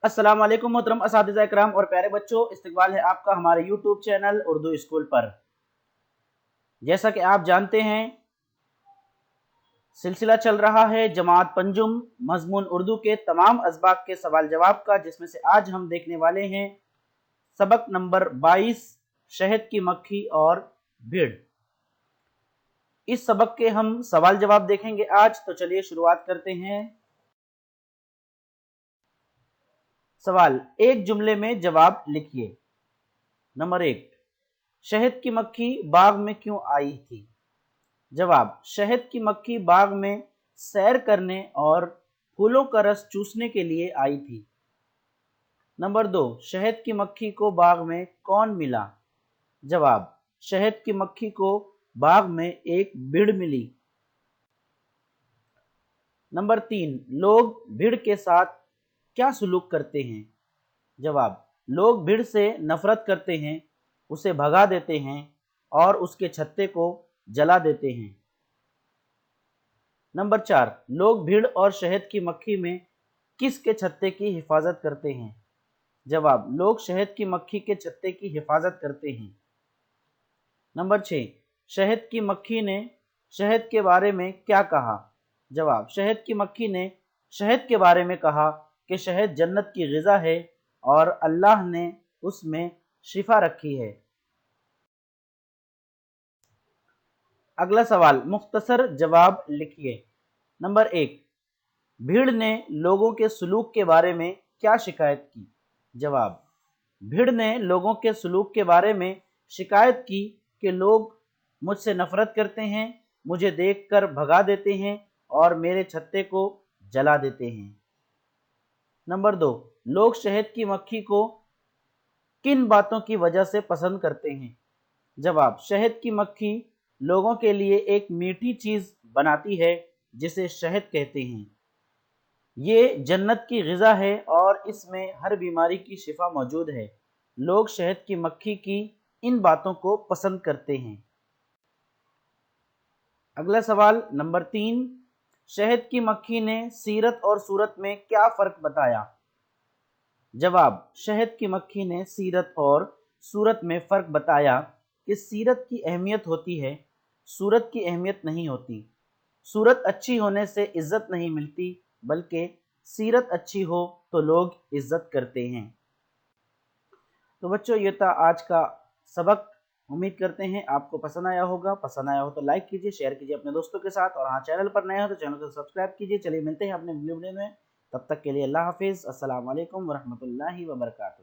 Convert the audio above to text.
अस्सलाम वालेकुम मोहतरम असातिज़ा इकराम और प्यारे बच्चों, इस्तकबाल है आपका हमारे यूट्यूब चैनल उर्दू स्कूल पर। जैसा कि आप जानते हैं, सिलसिला चल रहा है जमात पंजुम मज़मून उर्दू के तमाम असबाक के सवाल जवाब का, जिसमें से आज हम देखने वाले हैं सबक नंबर 22 शहद की मक्खी और भीड़। इस सबक के हम सवाल जवाब देखेंगे आज, तो चलिए शुरुआत करते हैं। सवाल, एक जुमले में जवाब लिखिए। नंबर 1, शहद की मक्खी बाग में क्यों आई थी? जवाब, शहद की मक्खी बाग में सैर करने और फूलों का रस चूसने के लिए आई थी। नंबर 2, शहद की मक्खी को बाग में कौन मिला? जवाब, शहद की मक्खी को बाग में एक भीड़ मिली। नंबर 3, लोग भीड़ के साथ क्या सलूक करते हैं? जवाब, लोग भीड़ से नफरत करते हैं, उसे भगा देते हैं और उसके छत्ते को जला देते हैं। नंबर 4, लोग भीड़ और शहद की मक्खी में किसके छत्ते की हिफाजत करते हैं? जवाब, लोग शहद की मक्खी के छत्ते की हिफाजत करते हैं। नंबर 6, शहद की मक्खी ने शहद के बारे में क्या कहा? जवाब, शहद की मक्खी ने शहद के बारे में कहा कि शहद जन्नत की ग़िज़ा है और अल्लाह ने उसमें शिफा रखी है। अगला सवाल, मुख्तसर जवाब लिखिए। नंबर 1, भीड़ ने लोगों के सलूक के बारे में क्या शिकायत की? जवाब, भीड़ ने लोगों के सलूक के बारे में शिकायत की कि लोग मुझसे नफरत करते हैं, मुझे देखकर भगा देते हैं और मेरे छत्ते को जला देते हैं। नंबर 2, लोग शहद की मक्खी को किन बातों की वजह से पसंद करते हैं? जवाब, शहद की मक्खी लोगों के लिए एक मीठी चीज बनाती है जिसे शहद कहते हैं। ये जन्नत की ग़िज़ा है और इसमें हर बीमारी की शिफा मौजूद है। लोग शहद की मक्खी की इन बातों को पसंद करते हैं। अगला सवाल नंबर 3, शहद की मक्खी ने सीरत और सूरत में क्या फ़र्क बताया? जवाब, शहद की मक्खी ने सीरत और सूरत में फ़र्क बताया कि सीरत की अहमियत होती है, सूरत की अहमियत नहीं होती। सूरत अच्छी होने से इज़्ज़त नहीं मिलती, बल्कि सीरत अच्छी हो तो लोग इज़्ज़त करते हैं। तो बच्चों, ये था आज का सबक। उम्मीद करते हैं आपको पसंद आया होगा। पसंद आया हो तो लाइक कीजिए, शेयर कीजिए अपने दोस्तों के साथ, और हाँ, चैनल पर नए हो तो चैनल को सब्सक्राइब कीजिए। चलिए मिलते हैं अपने वीडियो में, तब तक के लिए अल्लाह हाफिज़। अस्सलाम वालेकुम वरहमतुल्लाहि वबरकातुहू।